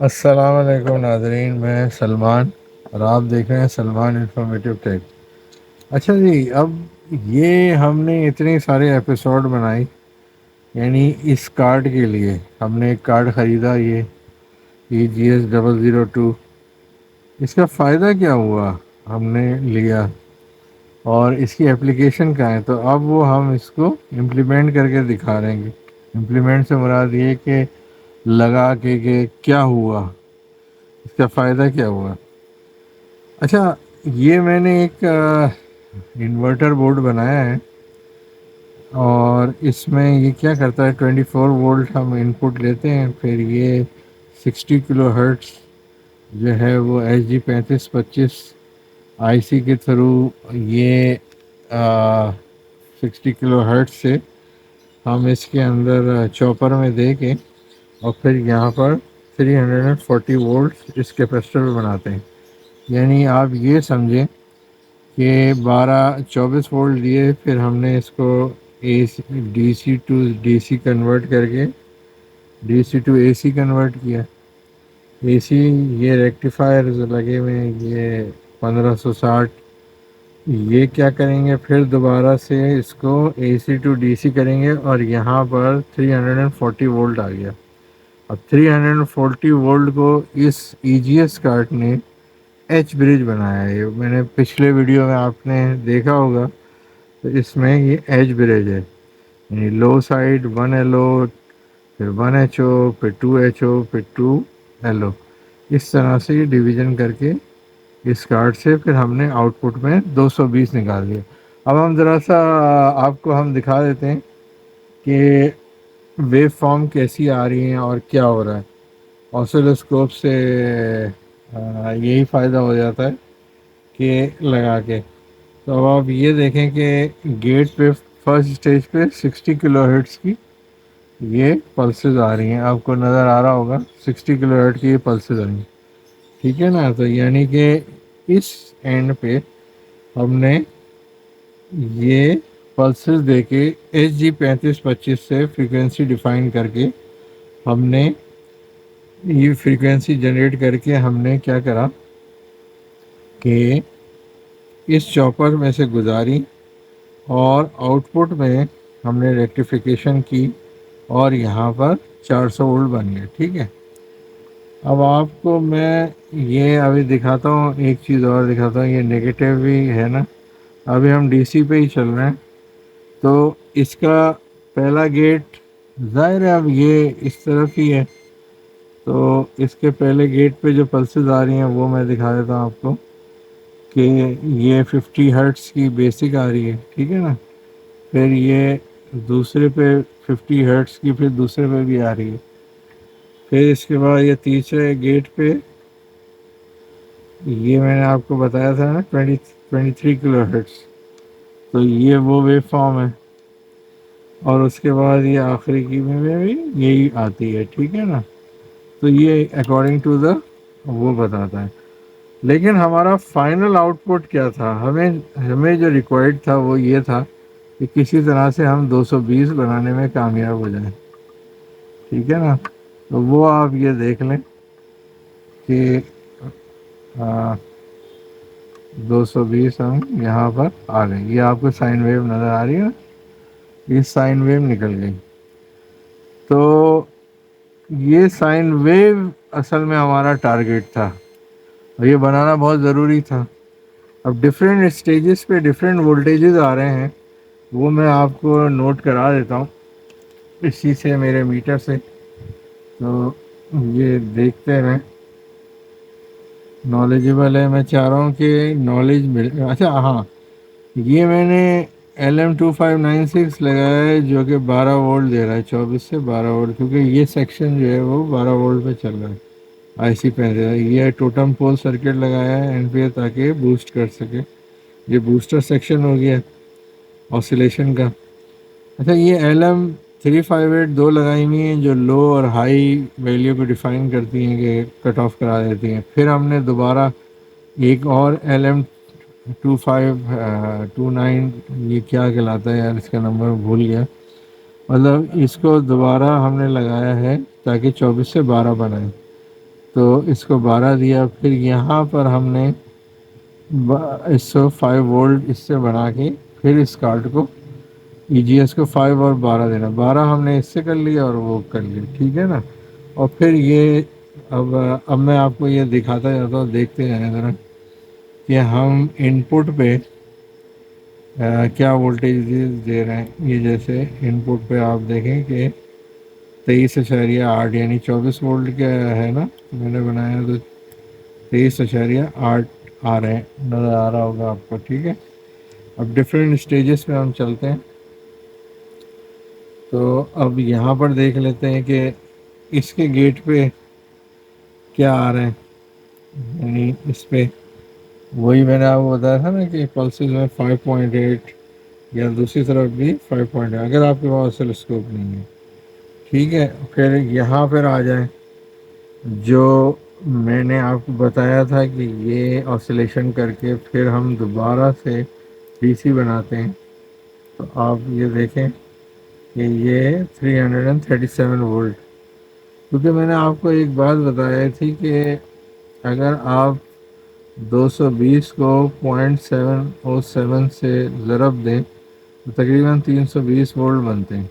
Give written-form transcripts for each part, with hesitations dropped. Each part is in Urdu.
السلام علیکم ناظرین، میں سلمان اور آپ دیکھ رہے ہیں سلمان انفارمیٹیو ٹیک۔ اچھا جی، اب یہ ہم نے اتنے سارے ایپیسوڈ بنائی، یعنی اس کارڈ کے لیے ہم نے ایک کارڈ خریدا، یہ EGS 002۔ اس کا فائدہ کیا ہوا ہم نے لیا، اور اس کی اپلیکیشن کیا ہے، تو اب وہ ہم اس کو امپلیمنٹ کر کے دکھا رہے ہیں۔ امپلیمنٹ سے مراد یہ کہ لگا کے کہ کیا ہوا، اس کا فائدہ کیا ہوا۔ اچھا، یہ میں نے ایک انورٹر بورڈ بنایا ہے، اور اس میں یہ کیا کرتا ہے، 24 وولٹ ہم ان پٹ لیتے ہیں، پھر یہ 60 کلو ہرٹس جو ہے وہ SG3525 آئی سی کے تھرو یہ 60 کلو ہرٹس سے ہم اس کے اندر چاپر میں دے کے، اور پھر یہاں پر 340 وولٹ اس کیپیسٹر پہ بناتے ہیں۔ یعنی آپ یہ سمجھیں کہ 24 وولٹ دیے، پھر ہم نے اس کو DC ٹو DC کنورٹ کر کے DC ٹو AC کنورٹ کیا۔ AC یہ ریکٹیفائر لگے ہوئے ہیں، یہ 1560۔ یہ کیا کریں گے، پھر دوبارہ سے اس کو AC ٹو DC کریں گے، اور یہاں پر 340 وولٹ آ گیا۔ اب 340 وولٹ کو اس EGS کارٹ نے ایچ برج بنایا ہے۔ میں نے پچھلے ویڈیو میں آپ نے دیکھا ہوگا، تو اس میں یہ ایچ برج ہے، یعنی لو سائڈ 1 LO، پھر 1 HO، پھر 2 HO، پھر 2 LO، اس طرح سے یہ ڈویژن کر کے اس کارڈ سے پھر ہم نے آؤٹ پٹ میں 220 نکال دیا۔ اب ہم ذرا سا آپ کو ہم دکھا دیتے ہیں کہ ویو فارم کیسی آ رہی ہیں اور کیا ہو رہا ہے۔ آسیلوسکوپ سے یہی فائدہ ہو جاتا ہے کہ لگا کے، تو اب آپ یہ دیکھیں کہ گیٹ پہ فرسٹ اسٹیج پہ 60 کلو ہرٹس کی یہ پلسز آ رہی ہیں، آپ کو نظر آ رہا ہوگا 60 کلو ہرٹ کی یہ پلسز آ رہی ہیں، ٹھیک ہے نا۔ تو یعنی کہ اس اینڈ پہ ہم نے یہ پلسز دے کے SG3525 سے فریکوینسی ڈیفائن کر کے ہم نے یہ فریکوینسی جنریٹ کر کے ہم نے کیا کرا کہ اس چاپر میں سے گزاری، اور آؤٹ پٹ میں ہم نے ریکٹیفیکیشن کی، اور یہاں پر 400 وولٹ بن گیا، ٹھیک ہے۔ اب آپ کو میں یہ ابھی دکھاتا ہوں، ایک چیز اور دکھاتا ہوں، یہ نگیٹیو بھی ہے نا۔ ابھی ہم DC پہ ہی چل رہے ہیں، تو اس کا پہلا گیٹ ظاہر ہے اب یہ اس طرف ہی ہے، تو اس کے پہلے گیٹ پہ جو پلسز آ رہی ہیں وہ میں دکھا دیتا ہوں آپ کو، کہ یہ 50 ہرٹس کی بیسک آ رہی ہے، ٹھیک ہے نا۔ پھر یہ دوسرے پہ 50 ہرٹس کی پھر دوسرے پہ بھی آ رہی ہے، پھر اس کے بعد یہ تیسرے گیٹ پہ یہ میں نے آپ کو بتایا تھا نا 23 کلو ہرٹس، تو یہ وہ ویو فارم ہے، اور اس کے بعد یہ آخری کی میں بھی یہی آتی ہے، ٹھیک ہے نا۔ تو یہ اکارڈنگ ٹو دا وہ بتاتا ہے، لیکن ہمارا فائنل آؤٹ پٹ کیا تھا، ہمیں جو ریکوائرڈ تھا وہ یہ تھا کہ کسی طرح سے ہم 220 بنانے میں کامیاب ہو جائیں، ٹھیک ہے نا۔ تو وہ آپ یہ دیکھ لیں کہ 220 ہم یہاں پر آ گئے، یہ آپ کو سائن ویو نظر آ رہی ہے نا، یہ سائن ویو نکل گئی۔ تو یہ سائن ویو اصل میں ہمارا ٹارگیٹ تھا، اور یہ بنانا بہت ضروری تھا۔ اب ڈفرینٹ اسٹیجز پہ ڈفرینٹ وولٹیجز آ رہے ہیں، وہ میں آپ کو نوٹ کرا دیتا ہوں اسی سے، میرے میٹر سے، تو یہ دیکھتے رہیں، نالجبل ہے، میں چاہ رہا ہوں کہ نالج مل۔ اچھا ہاں، یہ میں نے LM2596 لگایا ہے، جو کہ 12 وولٹ دے رہا ہے، 24 سے 12 وولٹ، کیونکہ یہ سیکشن جو ہے وہ 12 وولٹ پہ چل رہا ہے۔ IC 35 یہ ٹوٹم پول سرکٹ لگایا ہے NPA تاکہ بوسٹ کر سکے، یہ بوسٹر سیکشن ہو گیا آسیلیشن کا۔ اچھا، یہ LM358 دو لگائی ہوئی ہیں جو لو اور ہائی ویلیو کو ڈیفائن کرتی ہیں، کہ کٹ آف کرا دیتی ہیں۔ پھر ہم نے دوبارہ ایک اور LM2529، یہ کیا کہلاتا ہے یار، اس کا نمبر بھول گیا، مطلب اس کو دوبارہ ہم نے لگایا ہے تاکہ 24 سے 12 بنائیں۔ تو اس کو 12 دیا، پھر یہاں پر ہم نے اس کو 5 وولٹ اس سے بنا کے پھر اس کارڈ کو ای جی ایس کو 5 اور 12 دینا، 12 ہم نے اس سے کر لیا اور وہ کر لی، ٹھیک ہے نا۔ اور پھر یہ اب میں آپ کو یہ دکھاتا جاتا ہوں، دیکھتے جائیں ذرا کہ ہم ان پٹ پہ کیا وولٹیج دے رہے ہیں۔ یہ جیسے ان پٹ پہ آپ دیکھیں کہ 23.8 یعنی 24 وولٹ کا ہے نا، میں نے بنایا تو 23.8 آ رہے ہیں، نظر آ رہا ہوگا آپ کو، ٹھیک ہے۔ اب ڈفرینٹ اسٹیجز پہ ہم چلتے ہیں، تو اب یہاں پر دیکھ لیتے ہیں کہ اس کے گیٹ پہ کیا آ رہے ہیں، یعنی اس پہ وہی میں نے آپ کو بتایا تھا نا کہ پلسز میں 5.8 یا دوسری طرف بھی 5.8 اگر آپ کے پاس آسیلوسکوپ نہیں ہے، ٹھیک ہے۔ پھر یہاں پر آ جائیں، جو میں نے آپ کو بتایا تھا کہ یہ آسیلیشن کر کے پھر ہم دوبارہ سے ڈی سی بناتے ہیں، تو آپ یہ دیکھیں کہ یہ 337 وولٹ، کیونکہ میں نے آپ کو ایک بات بتائی تھی کہ اگر آپ 220 کو 0.707 سے ضرب دیں تو تقریباً 320 وولٹ بنتے ہیں۔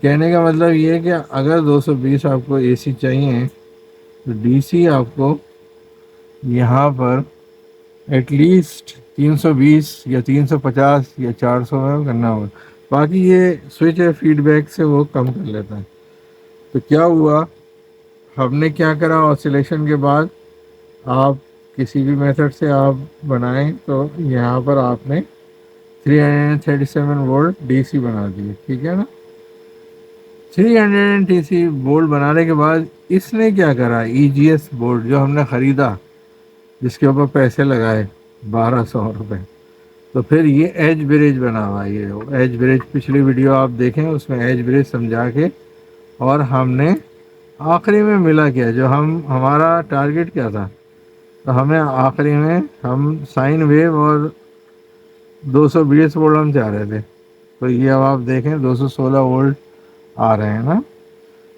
کہنے کا مطلب یہ ہے کہ اگر 220 آپ کو اے سی چاہیے تو ڈی سی آپ کو یہاں پر ایٹ لیسٹ 320 یا 350 یا 400 میں کرنا ہوگا، باقی یہ سوئچ ہے فیڈ بیک سے وہ کم کر لیتا ہے۔ تو کیا ہوا، ہم نے کیا کرا، آسیلیشن کے بعد آپ کسی بھی میتھڈ سے آپ بنائیں تو یہاں پر آپ نے 337 وولٹ ڈی سی بنا دیے، ٹھیک ہے نا۔ 300 ڈی سی بورڈ بنانے کے بعد اس نے کیا کرا، ای جی ایس بورڈ جو ہم نے خریدا، جس کے اوپر پیسے لگائے 1200 روپے، تو پھر یہ ایج بریج بنا ہوا، یہ ایج بریج پچھلی ویڈیو آپ دیکھیں، اس میں ایج بریج سمجھا کے، اور ہم نے آخری میں ملا کیا، جو ہمارا ٹارگٹ کیا تھا، تو ہمیں آخری میں ہم سائن ویو اور 220 وولٹ ہم چاہ رہے تھے، تو یہ اب آپ دیکھیں 216 وولٹ آ رہے ہیں نا،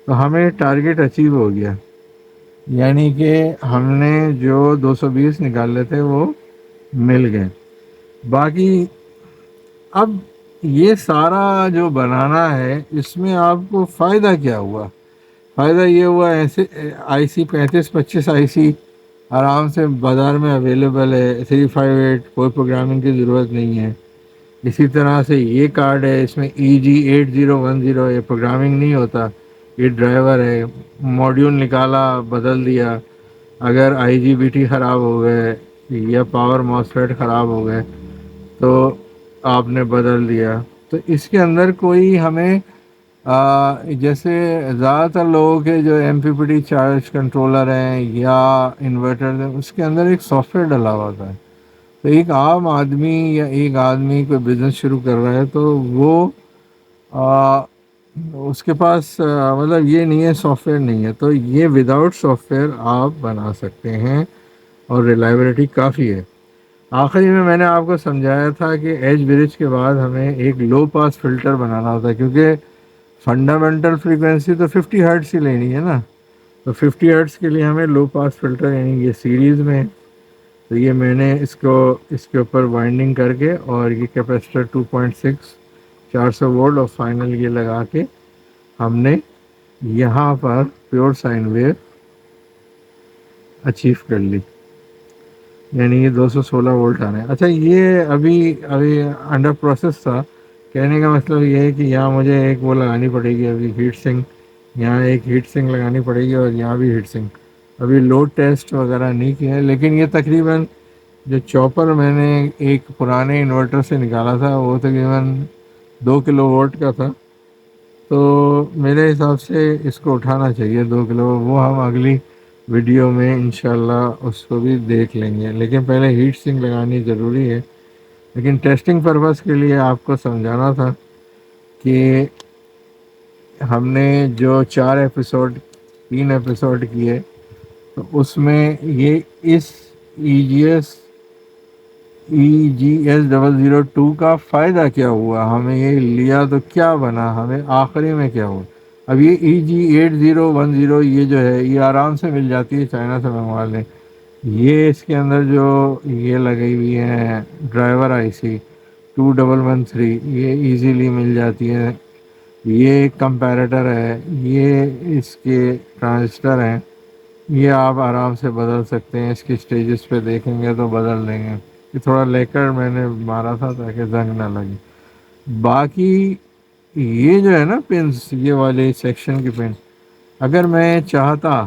تو ہمیں ٹارگٹ اچیو ہو گیا، یعنی کہ ہم نے جو 220 نکالے تھے وہ مل گئے۔ باقی اب یہ سارا جو بنانا ہے، اس میں آپ کو فائدہ کیا ہوا؟ فائدہ یہ ہوا، ایسے آئی سی 3525 آئی سی آرام سے بازار میں اویلیبل ہے، 358 کوئی پروگرامنگ کی ضرورت نہیں ہے۔ اسی طرح سے یہ کارڈ ہے، اس میں ای جی 8010، یہ پروگرامنگ نہیں ہوتا، یہ ڈرائیور ہے، ماڈیول نکالا بدل دیا، اگر آئی جی بی ٹی خراب ہو گئے یا پاور ماسفیٹ خراب ہو گئے تو آپ نے بدل دیا۔ تو اس کے اندر کوئی ہمیں جیسے زیادہ تر لوگوں کے جو M P P T charge controller ہیں یا انورٹر ہیں، اس کے اندر ایک سافٹ ویئر ڈلا ہوا ہوتا ہے، تو ایک عام آدمی یا ایک آدمی کوئی بزنس شروع کر رہا ہے تو وہ اس کے پاس مطلب یہ نہیں ہے، سافٹ ویئر نہیں ہے، تو یہ وداؤٹ سافٹ ویئر آپ بنا سکتے ہیں اور ریلائبلٹی کافی ہے۔ آخری میں نے آپ کو سمجھایا تھا کہ ایج بریج کے بعد ہمیں ایک لو پاس فلٹر بنانا ہوتا ہے، کیونکہ فنڈامنٹل فریکوینسی تو 50 ہرٹز ہی لینی ہے نا، تو 50 ہرٹز کے لیے ہمیں لو پاس فلٹر، یعنی یہ سیریز میں، تو یہ میں نے اس کے اوپر وائنڈنگ کر کے اور یہ کیپیسٹر 2.6 400 وولٹ اور فائنل یہ لگا کے ہم نے یہاں پر پیور سائن ویو اچیو کر لی، یعنی یہ 216 وولٹ آ رہے ہیں۔ اچھا، یہ ابھی انڈر پروسیس تھا، کہنے کا مطلب یہ ہے کہ یہاں مجھے ایک وہ لگانی پڑے گی، ابھی ہیٹ سنک، یہاں ایک ہیٹ سنک لگانی پڑے گی اور یہاں بھی ہیٹ سنک، ابھی لوڈ ٹیسٹ وغیرہ نہیں کیا ہے، لیکن یہ تقریباً جو چاپر میں نے ایک پرانے انورٹر سے نکالا تھا وہ تقریباً 2 کلو واٹ کا تھا، تو میرے حساب سے اس کو اٹھانا چاہیے 2 کلو، وہ ہم اگلی ویڈیو میں انشاءاللہ اس کو بھی دیکھ لیں گے، لیکن پہلے ہیٹ سنک لگانی ضروری ہے۔ لیکن ٹیسٹنگ پرپز کے لیے آپ کو سمجھانا تھا کہ ہم نے جو 3 ایپیسوڈ کیے، تو اس میں یہ اس EGS 002 کا فائدہ کیا ہوا، ہمیں یہ لیا تو کیا بنا، ہمیں آخری میں کیا ہوا۔ اب یہ EG8010 یہ جو ہے یہ آرام سے مل جاتی ہے، چائنا سے منگوا لیں۔ یہ اس کے اندر جو یہ لگی ہوئی ہے ڈرائیور آئی سی 2113، یہ ایزیلی مل جاتی ہے۔ یہ ایک کمپیریٹر ہے، یہ اس کے ٹرانزسٹر ہیں، یہ آپ آرام سے بدل سکتے ہیں، اس کی سٹیجز پہ دیکھیں گے تو بدل دیں گے۔ یہ تھوڑا لیکر میں نے مارا تھا تاکہ زنگ نہ لگے۔ باقی یہ جو ہے نا پنس، یہ والے سیکشن کی پن، اگر میں چاہتا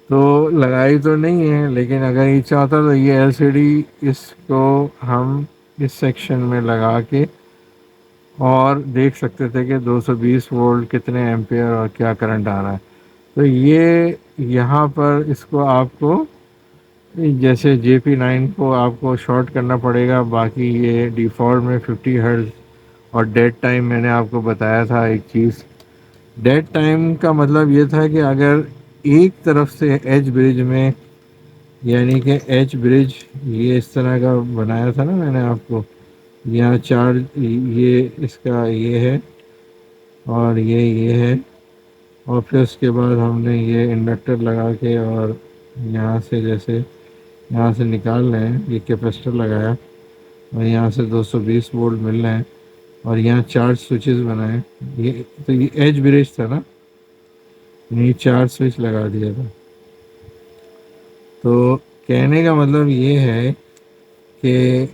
تو لگائی تو نہیں ہے، لیکن اگر یہ چاہتا تو یہ LCD اس کو ہم اس سیکشن میں لگا کے اور دیکھ سکتے تھے کہ 220 وولٹ کتنے ایمپیئر اور کیا کرنٹ آ رہا ہے۔ تو یہ یہاں پر اس کو آپ کو جیسے JP9 کو آپ کو شارٹ کرنا پڑے گا، باقی یہ ڈیفالٹ میں 50 ہرٹز اور ڈیڈ ٹائم میں نے آپ کو بتایا تھا ایک چیز۔ ڈیڈ ٹائم کا مطلب یہ تھا کہ اگر ایک طرف سے ایج برج میں، یعنی کہ ایج برج یہ اس طرح کا بنایا تھا نا میں نے آپ کو، یہاں چارج یہ اس کا یہ ہے اور یہ ہے، اور پھر اس کے بعد ہم نے یہ انڈکٹر لگا کے اور یہاں سے جیسے یہاں سے نکال رہے ہیں، یہ کیپیسٹر لگایا اور یہاں سے 220 وولٹ مل رہے ہیں اور یہاں چار سوئچز بنائے۔ یہ تو یہ ایج بریج تھا نا، یہ 4 سوئچ لگا دیا تھا۔ تو کہنے کا مطلب یہ ہے کہ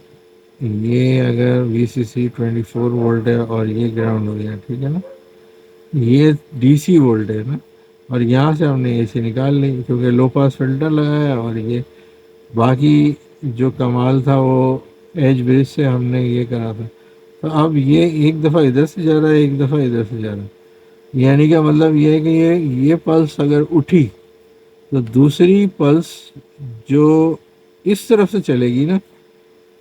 یہ اگر VCC 24 وولٹ ہے اور یہ گراؤنڈ ہو گیا، ٹھیک ہے نا، یہ DC وولٹ ہے نا، اور یہاں سے ہم نے AC نکال لی کیونکہ لو پاس فلٹر لگایا، اور یہ باقی جو کمال تھا وہ ایج برج سے ہم نے یہ کرا تھا۔ تو اب یہ ایک دفعہ ادھر سے جا رہا ہے، ایک دفعہ ادھر سے جا رہا ہے، یعنی کہ مطلب یہ ہے کہ یہ پلس اگر اٹھی تو دوسری پلس جو اس طرف سے چلے گی نا،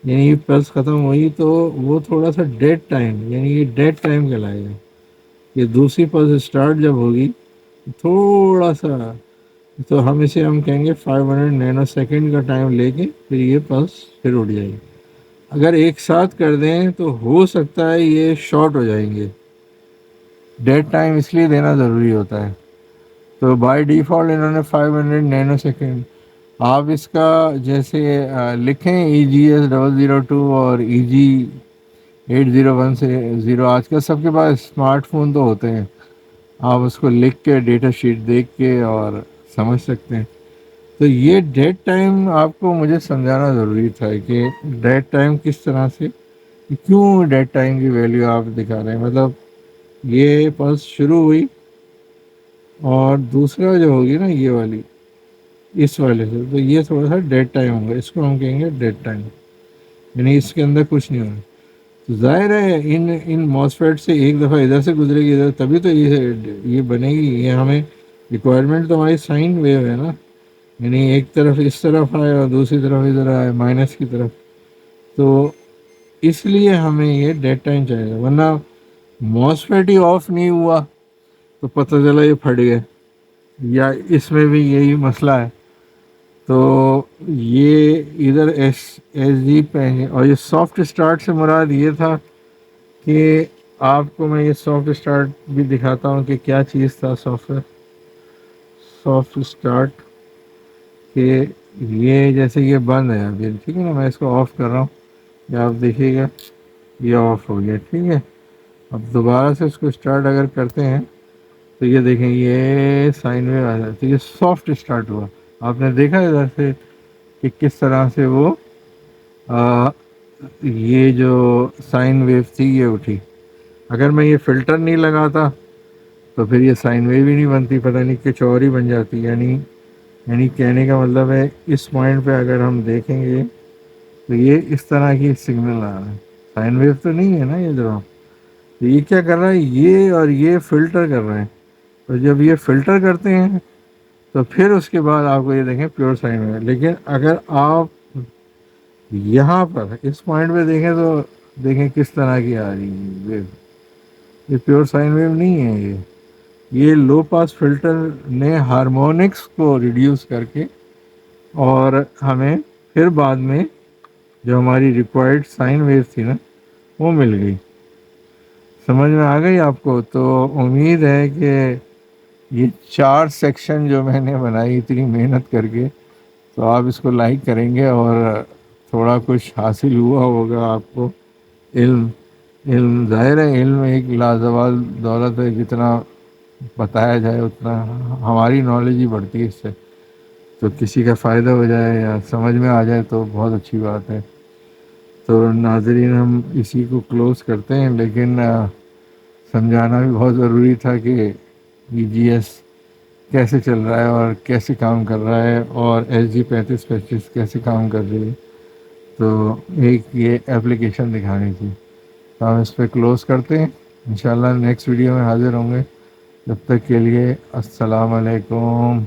یعنی یہ پلس ختم ہوئی تو وہ تھوڑا سا ڈیڈ ٹائم، یعنی یہ ڈیڈ ٹائم کہلائے گا۔ یہ دوسری پلس اسٹارٹ جب ہوگی تھوڑا سا، تو ہم کہیں گے 500 نینو سیکنڈ کا ٹائم لے کے پھر یہ پلس پھر اٹھ جائے گی۔ اگر ایک ساتھ کر دیں تو ہو سکتا ہے یہ شارٹ ہو جائیں گے۔ ڈیڈ ٹائم اس لیے دینا ضروری ہوتا ہے۔ تو بائی ڈیفالٹ انہوں نے 500 نینو سیکنڈ، آپ اس کا جیسے لکھیں EGS002 اور EG8010، آج کل سب کے پاس اسمارٹ فون تو ہوتے ہیں، آپ اس کو لکھ کے ڈیٹا شیٹ دیکھ کے اور سمجھ سکتے ہیں۔ تو یہ ڈیڈ ٹائم آپ کو مجھے سمجھانا ضروری تھا کہ ڈیڈ ٹائم کس طرح سے، کیوں ڈیڈ ٹائم کی ویلیو آپ دکھا رہے ہیں۔ مطلب یہ پلس شروع ہوئی اور دوسرا جو ہوگی نا یہ والی اس والے سے، تو یہ تھوڑا سا ڈیڈ ٹائم ہوگا، اس کو ہم کہیں گے ڈیڈ ٹائم، یعنی اس کے اندر کچھ نہیں ہوگا۔ تو ظاہر ہے ان ماسفیٹ سے ایک دفعہ ادھر سے گزرے گی ادھر، تبھی تو یہ بنے گی۔ یہ ہمیں ریکوائرمنٹ تو ہماری سائن ویو ہے نا، یعنی ایک طرف اس طرف آئے اور دوسری طرف ادھر آئے مائنس کی طرف، تو اس لیے ہمیں یہ ڈیڈ ٹائم چاہیے، ورنہ ماسفیٹ ہی آف نہیں ہوا تو پتہ چلا یہ پھٹ گئے، یا اس میں بھی یہی مسئلہ ہے۔ تو یہ ادھر ایس جی پہ ہے، اور یہ سافٹ اسٹارٹ سے مراد یہ تھا کہ آپ کو میں یہ سافٹ اسٹارٹ بھی دکھاتا ہوں کہ کیا چیز تھا سافٹ اسٹارٹ، کہ یہ جیسے یہ بند ہے ابھی، ٹھیک ہے نا، میں اس کو آف کر رہا ہوں، یہ آپ دیکھیے گا یہ آف ہو گیا، ٹھیک ہے۔ اب دوبارہ سے اس کو اسٹارٹ اگر کرتے ہیں تو یہ دیکھیں یہ سائن ویو آ جاتی ہے، یہ سافٹ اسٹارٹ ہوا، آپ نے دیکھا ادھر سے کہ کس طرح سے وہ یہ جو سائن ویو تھی یہ اٹھی۔ اگر میں یہ فلٹر نہیں لگاتا تو پھر یہ سائن ویو ہی نہیں بنتی، پتہ نہیں کچھ اور ہی بن جاتی۔ یعنی کہنے کا مطلب ہے اس پوائنٹ پہ اگر ہم دیکھیں گے تو یہ اس طرح کی سگنل آ رہا ہے، سائن ویو تو نہیں ہے نا یہ جو، تو یہ کیا کر رہا ہے، یہ اور یہ فلٹر کر رہے ہیں، تو جب یہ فلٹر کرتے ہیں تو پھر اس کے بعد آپ کو یہ دیکھیں پیور سائن ویو۔ لیکن اگر آپ یہاں پر اس پوائنٹ پہ دیکھیں تو دیکھیں کس طرح کی آ رہی ہے ویو، یہ پیور سائن ویو نہیں ہے، یہ لو پاس فلٹر نے ہارمونکس کو ریڈیوس کر کے اور ہمیں پھر بعد میں جو ہماری ریکوائرڈ سائن ویو تھی نا وہ مل گئی۔ سمجھ میں آ گئی آپ کو؟ تو امید ہے کہ یہ 4 سیکشن جو میں نے بنائی اتنی محنت کر کے، تو آپ اس کو لائک کریں گے اور تھوڑا کچھ حاصل ہوا ہوگا آپ کو۔ علم علم ظاہر ہے، علم ایک لازوال دولت ہے، جتنا بتایا جائے اتنا ہماری نالج ہی بڑھتی ہے اس سے، تو کسی کا فائدہ ہو جائے یا سمجھ میں آ جائے تو بہت اچھی بات ہے۔ تو ناظرین، ہم اسی کو کلوز کرتے ہیں، لیکن سمجھانا بھی بہت ضروری تھا کہ ای جی ایس کیسے چل رہا ہے اور کیسے کام کر رہا ہے، اور SG 3525 کیسے کام کر رہی ہے، تو ایک یہ ایپلیکیشن دکھانی تھی۔ تو ہم اس پہ کلوز کرتے ہیں، انشاءاللہ نیکسٹ ویڈیو میں حاضر ہوں گے۔ جب تک کے لیے السلام علیکم۔